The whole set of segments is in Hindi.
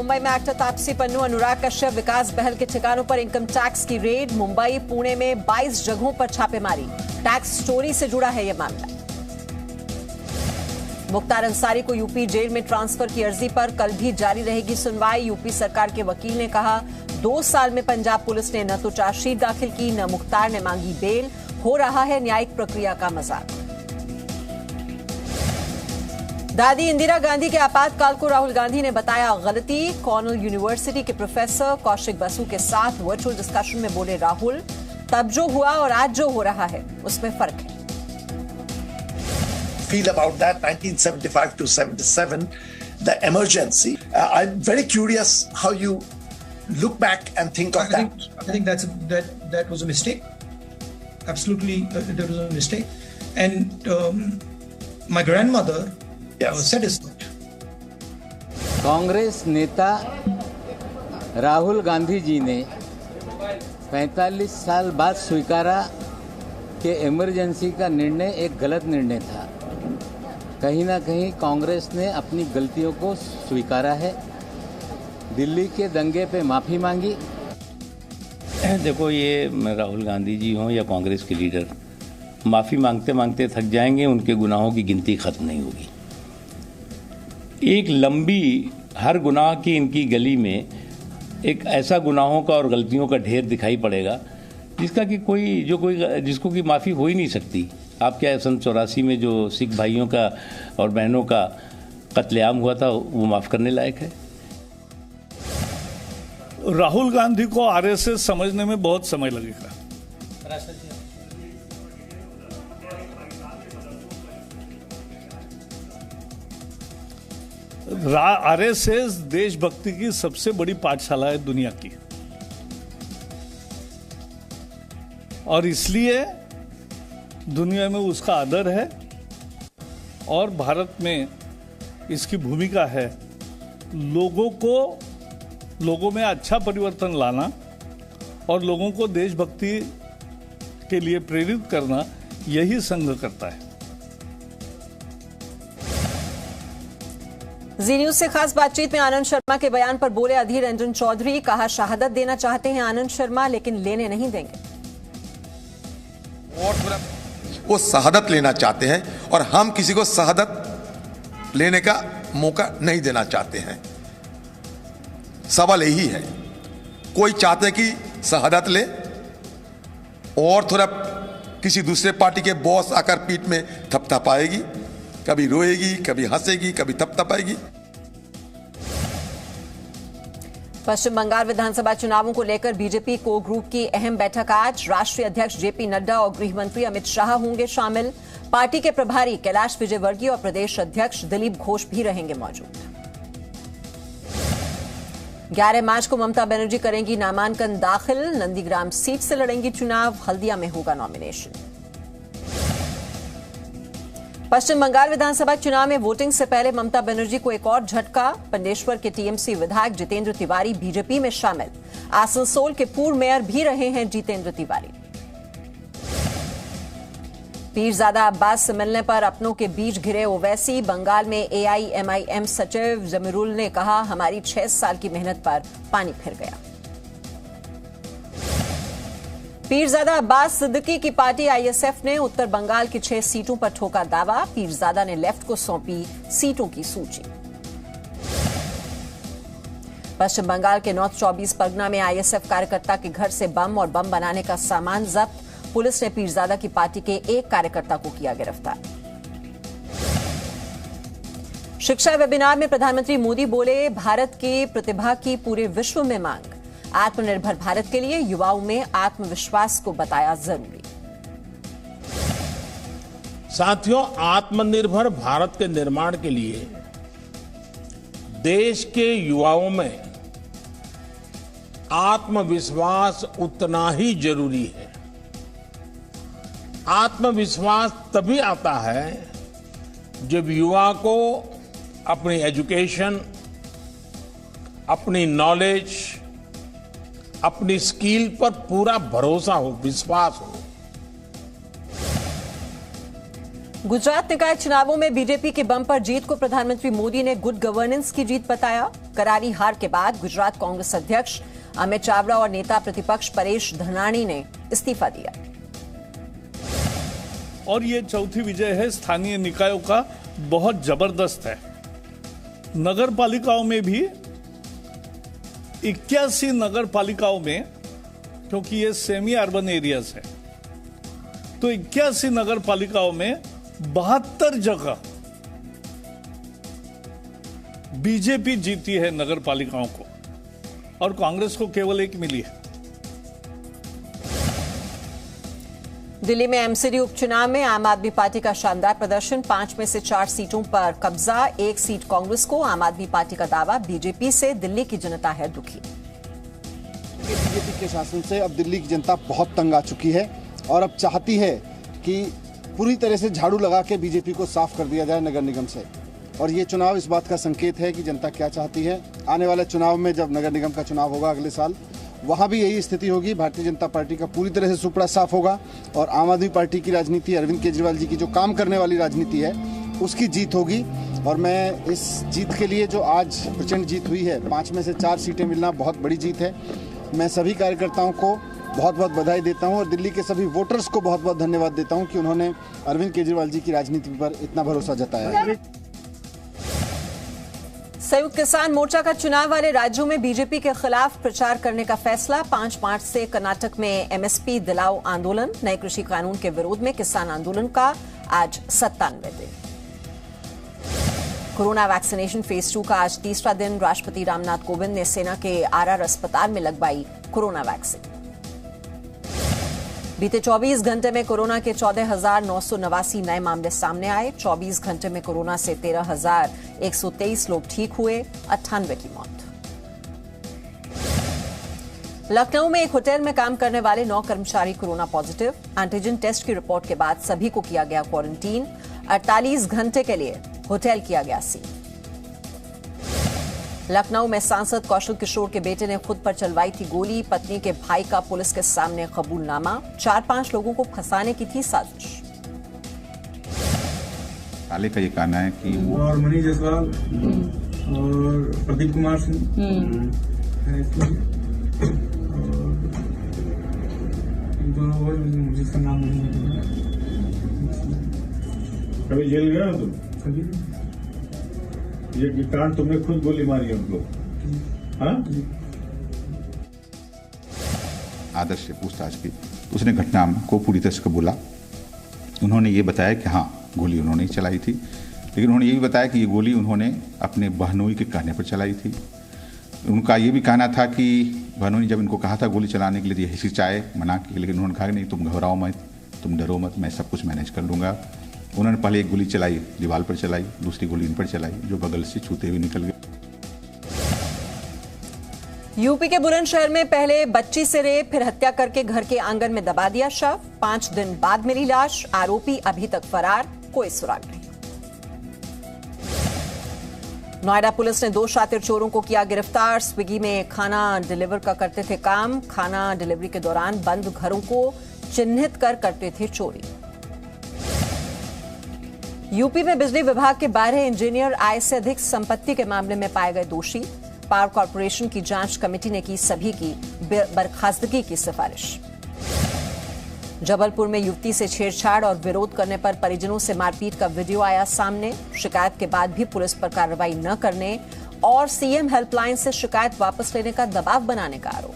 मुंबई में एक्टर तापसी पन्नू, अनुराग कश्यप, विकास बहल के ठिकानों पर इनकम टैक्स की रेड। मुंबई, पुणे में 22 जगहों पर छापेमारी। टैक्स चोरी से जुड़ा है यह मामला। मुख्तार अंसारी को यूपी जेल में ट्रांसफर की अर्जी पर कल भी जारी रहेगी सुनवाई। यूपी सरकार के वकील ने कहा 2 साल में पंजाब पुलिस ने न तो चार्जशीट दाखिल की, न मुख्तार ने मांगी बेल। हो रहा है न्यायिक प्रक्रिया का मजाक। दादी इंदिरा गांधी के आपातकाल को राहुल गांधी ने बताया गलती। कॉर्नेल यूनिवर्सिटी के प्रोफेसर कौशिक बसु के साथ वर्चुअल डिस्कशन में बोले राहुल, तब जो हुआ और आज जो हो रहा है उसमें फर्क है। Feel about that 1975 to 77, the emergency. I'm very curious how you look back and think of that. I think that was a mistake. Absolutely, that was a mistake. And my grandmother said as much. Congress नेता राहुल गांधी जी ने 45 साल बाद स्वीकारा कि इमरजेंसी का निर्णय एक गलत निर्णय था। कहीं ना कहीं कांग्रेस ने अपनी गलतियों को स्वीकारा है। दिल्ली के दंगे पे माफी मांगी। देखो, ये राहुल गांधी जी हों या कांग्रेस के लीडर, माफी मांगते मांगते थक जाएंगे, उनके गुनाहों की गिनती खत्म नहीं होगी। एक लंबी हर गुनाह की इनकी गली में एक ऐसा गुनाहों का और गलतियों का ढेर दिखाई पड़ेगा जिसका कि जिसको की माफी हो ही नहीं सकती। आप क्या 84 में जो सिख भाइयों का और बहनों का कत्लेआम हुआ था वो माफ करने लायक है? राहुल गांधी को आरएसएस समझने में बहुत समय लगेगा। आरएसएस देशभक्ति की सबसे बड़ी पाठशाला है दुनिया की, और इसलिए दुनिया में उसका आदर है और भारत में इसकी भूमिका है लोगों में अच्छा परिवर्तन लाना और लोगों को देशभक्ति के लिए प्रेरित करना। यही संघ करता है। जी न्यूज से खास बातचीत में आनंद शर्मा के बयान पर बोले अधीर रंजन चौधरी। कहा शहादत देना चाहते हैं आनंद शर्मा, लेकिन लेने नहीं देंगे। वो शहादत लेना चाहते हैं और हम किसी को शहादत लेने का मौका नहीं देना चाहते हैं। सवाल यही है, कोई चाहते हैं कि शहादत ले और थोड़ा किसी दूसरे पार्टी के बॉस आकर पीठ में थपथपाएगी, कभी रोएगी, कभी हंसेगी, कभी थपथपाएगी। पश्चिम बंगाल विधानसभा चुनावों को लेकर बीजेपी कोर ग्रुप की अहम बैठक आज। राष्ट्रीय अध्यक्ष जेपी नड्डा और गृह मंत्री अमित शाह होंगे शामिल। पार्टी के प्रभारी कैलाश विजयवर्गीय और प्रदेश अध्यक्ष दिलीप घोष भी रहेंगे मौजूद। 11 मार्च को ममता बनर्जी करेंगी नामांकन दाखिल। नंदीग्राम सीट से लड़ेंगी चुनाव। हल्दिया में होगा नॉमिनेशन। पश्चिम बंगाल विधानसभा चुनाव में वोटिंग से पहले ममता बनर्जी को एक और झटका। पंडेश्वर के टीएमसी विधायक जितेंद्र तिवारी बीजेपी में शामिल। आसनसोल के पूर्व मेयर भी रहे हैं जितेंद्र तिवारी। पीरजादा अब्बास से मिलने पर अपनों के बीच घिरे ओवैसी। बंगाल में एआईएमआईएम सचिव जमीरुल ने कहा हमारी 6 साल की मेहनत पर पानी फिर गया। पीरजादा अब्बास सिद्दीकी की पार्टी आईएसएफ ने उत्तर बंगाल की 6 सीटों पर ठोका दावा। पीरजादा ने लेफ्ट को सौंपी सीटों की सूची। पश्चिम बंगाल के नॉर्थ 24 परगना में आईएसएफ कार्यकर्ता के घर से बम और बम बनाने का सामान जब्त। पुलिस ने पीरजादा की पार्टी के एक कार्यकर्ता को किया गिरफ्तार। शिक्षा वेबिनार में प्रधानमंत्री मोदी बोले भारत की प्रतिभा की पूरे विश्व में मांग। आत्मनिर्भर भारत के लिए युवाओं में आत्मविश्वास को बताया जरूरी। साथियों, आत्मनिर्भर भारत के निर्माण के लिए देश के युवाओं में आत्मविश्वास उतना ही जरूरी है। आत्मविश्वास तभी आता है जब युवा को अपनी एजुकेशन, अपनी नॉलेज, अपनी स्किल पर पूरा भरोसा हो, विश्वास हो। गुजरात निकाय चुनावों में बीजेपी के बम्पर जीत को प्रधानमंत्री मोदी ने गुड गवर्नेंस की जीत बताया। करारी हार के बाद गुजरात कांग्रेस अध्यक्ष अमित चावड़ा और नेता प्रतिपक्ष परेश धनानी ने इस्तीफा दिया। और ये चौथी विजय है स्थानीय निकायों का, बहुत जबरदस्त है। नगर पालिकाओं में भी 81 नगर पालिकाओं में, क्योंकि ये सेमी अर्बन एरियाज है, तो 81 नगर पालिकाओं में 72 जगह बीजेपी जीती है नगर पालिकाओं को, और कांग्रेस को केवल 1 मिली है। दिल्ली में एमसीडी उपचुनाव में आम आदमी पार्टी का शानदार प्रदर्शन, 5 में से 4 सीटों पर कब्जा, 1 सीट कांग्रेस को। आम आदमी पार्टी का दावा, बीजेपी से दिल्ली की जनता है दुखी। बीजेपी के शासन से अब दिल्ली की जनता बहुत तंग आ चुकी है और अब चाहती है कि पूरी तरह से झाड़ू लगा के बीजेपी को साफ कर दिया जाए नगर निगम से। और ये चुनाव इस बात का संकेत है कि जनता क्या चाहती है। आने वाले चुनाव में जब नगर निगम का चुनाव होगा अगले साल, वहाँ भी यही स्थिति होगी। भारतीय जनता पार्टी का पूरी तरह से सुपड़ा साफ होगा और आम आदमी पार्टी की राजनीति, अरविंद केजरीवाल जी की जो काम करने वाली राजनीति है, उसकी जीत होगी। और मैं इस जीत के लिए, जो आज प्रचंड जीत हुई है, 5 में से 4 सीटें मिलना बहुत बड़ी जीत है। मैं सभी कार्यकर्ताओं को बहुत बहुत बधाई देता हूं और दिल्ली के सभी वोटर्स को बहुत बहुत धन्यवाद देता हूं कि उन्होंने अरविंद केजरीवाल जी की राजनीति पर इतना भरोसा जताया है। संयुक्त किसान मोर्चा का चुनाव वाले राज्यों में बीजेपी के खिलाफ प्रचार करने का फैसला। 5 मार्च से कर्नाटक में एमएसपी दिलाओ आंदोलन, नए कृषि कानून के विरोध में किसान आंदोलन का आज 97वें दिन। कोरोना वैक्सीनेशन फेज 2 का आज तीसरा दिन। राष्ट्रपति रामनाथ कोविंद ने सेना के आरआर अस्पताल में लगवाई कोरोना वैक्सीन। बीते 24 घंटे में कोरोना के 14,989 नए मामले सामने आए। 24 घंटे में कोरोना से 13,123 लोग ठीक हुए, 98 की मौत। लखनऊ में एक होटल में काम करने वाले 9 कर्मचारी कोरोना पॉजिटिव। एंटीजन टेस्ट की रिपोर्ट के बाद सभी को किया गया क्वारंटीन। 48 घंटे के लिए होटल किया गया सील। लखनऊ में सांसद कौशल किशोर के बेटे ने खुद पर चलवाई थी गोली। पत्नी के भाई का पुलिस के सामने कबूलनामा। 4-5 लोगों को फंसाने की थी साजिश। ताले का ये कहना है कि और मनीष जायसवाल और प्रदीप कुमार सिंह, दोनों जिसका नाम नहीं, कभी जेल गया तुम? कभी ये कांड तुमने खुद गोली मारी है उनको? हाँ? आदर्श से पूछताछ की, उसने घटना को पूरी तरह से कबूला। उन्होंने ये बताया कि हाँ, गोली उन्होंने ही चलाई थी, लेकिन उन्होंने ये भी बताया कि ये गोली उन्होंने अपने बहनोई के कहने पर चलाई थी। उनका ये भी कहना था कि बहनोई ने जब इनको कहा था गोली चलाने के लिए, हिचकिचाए, मना की, लेकिन उन्होंने कहा कि नहीं, तुम घबराओ मत, तुम डरो मत, मैं सब कुछ मैनेज कर लूंगा। उन्होंने पहले एक गोली चलाई, दीवार पर चलाई, दूसरी गोली इन पर चलाई, जो बगल से छूते हुए निकल गए। यूपी के बुलंदशहर में पहले बच्ची से रेप, फिर हत्या करके घर के आंगन में दबा दिया शव। 5 दिन बाद मिली लाश। आरोपी अभी तक फरार, कोई सुराग नहीं। नोएडा पुलिस ने 2 शातिर चोरों को किया गिरफ्तार। स्विगी में खाना डिलीवर का करते थे काम। खाना डिलीवरी के दौरान बंद घरों को चिन्हित कर करते थे चोरी। यूपी में बिजली विभाग के 12 इंजीनियर आय से अधिक संपत्ति के मामले में पाए गए दोषी। पावर कॉर्पोरेशन की जांच कमेटी ने की सभी की बर्खास्तगी की सिफारिश। जबलपुर में युवती से छेड़छाड़ और विरोध करने पर परिजनों से मारपीट का वीडियो आया सामने। शिकायत के बाद भी पुलिस पर कार्रवाई न करने और सीएम हेल्पलाइन से शिकायत वापस लेने का दबाव बनाने का आरोप।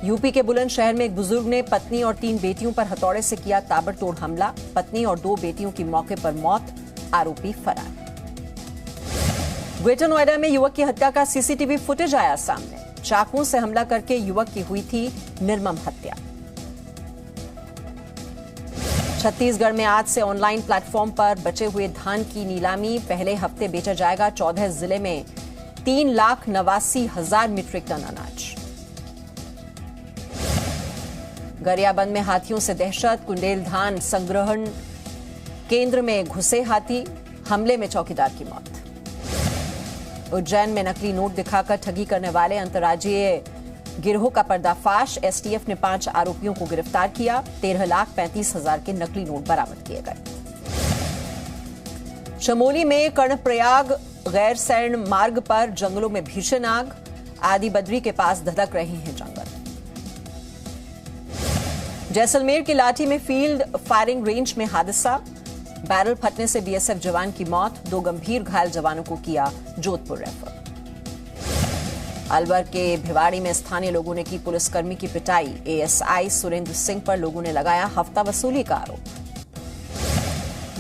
यूपी के बुलंदशहर में एक बुजुर्ग ने पत्नी और 3 बेटियों पर हथौड़े से किया ताबड़तोड़ हमला। पत्नी और 2 बेटियों की मौके पर मौत, आरोपी फरार। ग्रेटर नोएडा में युवक की हत्या का सीसीटीवी फुटेज आया सामने। चाकुओं से हमला करके युवक की हुई थी निर्मम हत्या। छत्तीसगढ़ में आज से ऑनलाइन प्लेटफॉर्म पर बचे हुए धान की नीलामी। पहले हफ्ते बेचा जाएगा। 14 जिले में 3,89,000 मीट्रिक टन अनाज। गरियाबंद में हाथियों से दहशत। कुंडेल धान संग्रहण केंद्र में घुसे हाथी, हमले में चौकीदार की मौत। उज्जैन में नकली नोट दिखाकर ठगी करने वाले अंतर्राज्यीय गिरोह का पर्दाफाश, एसटीएफ ने 5 आरोपियों को गिरफ्तार किया। 13,35,000 के नकली नोट बरामद किए गए। चमोली में कर्णप्रयाग गैरसैंण मार्ग पर जंगलों में भीषण आग, आदि बद्री के पास धधक रहे हैं जंगल। जैसलमेर के लाठी में फील्ड फायरिंग रेंज में हादसा, बैरल फटने से बीएसएफ जवान की मौत, 2 गंभीर घायल जवानों को किया जोधपुर रेफर। अलवर के भिवाड़ी में स्थानीय लोगों ने की पुलिसकर्मी की पिटाई, एएसआई सुरेंद्र सिंह पर लोगों ने लगाया हफ्ता वसूली का आरोप।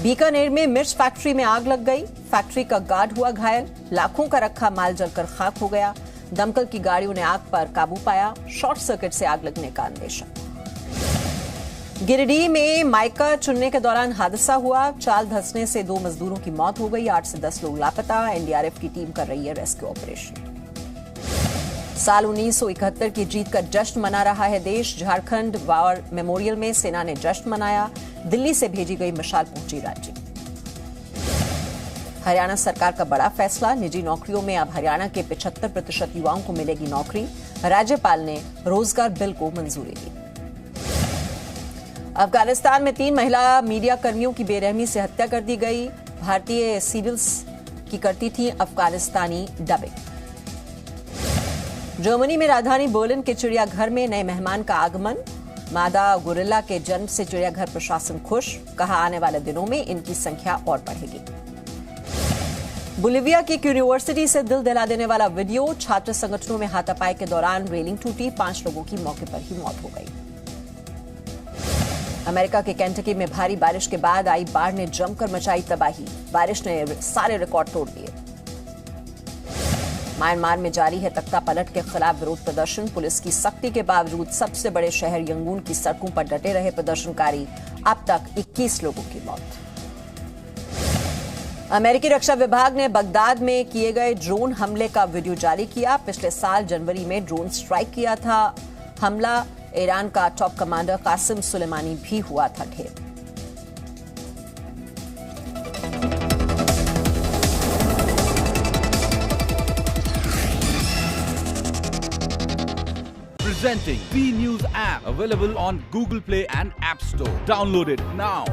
बीकानेर में मिर्च फैक्ट्री में आग लग गई, फैक्ट्री का गार्ड हुआ घायल, लाखों का रखा माल जलकर खाक हो गया। दमकल की गाड़ियों ने आग पर काबू पाया, शॉर्ट सर्किट से आग लगने का अंदेशा। गिरिडीह में माइका चुनने के दौरान हादसा हुआ, चाल धंसने से 2 मजदूरों की मौत हो गई, 8 से 10 लोग लापता। एनडीआरएफ की टीम कर रही है रेस्क्यू ऑपरेशन। साल 1971 की जीत का जश्न मना रहा है देश, झारखंड वॉर मेमोरियल में सेना ने जश्न मनाया, दिल्ली से भेजी गई मशाल पहुंची राज्य। हरियाणा सरकार का बड़ा फैसला, निजी नौकरियों में अब हरियाणा के 75% युवाओं को मिलेगी नौकरी, राज्यपाल ने रोजगार बिल को मंजूरी दी। अफगानिस्तान में 3 महिला मीडिया कर्मियों की बेरहमी से हत्या कर दी गई, भारतीय सिविल्स की करती थी अफगानिस्तानी डबिंग। जर्मनी में राजधानी बर्लिन के चिड़ियाघर में नए मेहमान का आगमन, मादा गोरिल्ला के जन्म से चिड़ियाघर प्रशासन खुश, कहा आने वाले दिनों में इनकी संख्या और बढ़ेगी। बोलिविया की एक यूनिवर्सिटी से दिल दहला देने वाला वीडियो, छात्र संगठनों में हाथापाई के दौरान रेलिंग टूटी, 5 लोगों की मौके पर ही मौत हो गई। अमेरिका के केंटकी में भारी बारिश के बाद आई बाढ़ ने जमकर मचाई तबाही, बारिश ने सारे रिकॉर्ड तोड़ दिए। म्यांमार में जारी है तख्ता पलट के खिलाफ विरोध प्रदर्शन, पुलिस की सख्ती के बावजूद सबसे बड़े शहर यंगून की सड़कों पर डटे रहे प्रदर्शनकारी, अब तक 21 लोगों की मौत। अमेरिकी रक्षा विभाग ने बगदाद में किए गए ड्रोन हमले का वीडियो जारी किया, पिछले साल जनवरी में ड्रोन स्ट्राइक किया था हमला, ईरान का टॉप कमांडर कासिम सुलेमानी भी हुआ था ढेर। Presenting B News app, available on Google Play and App Store. Download it now.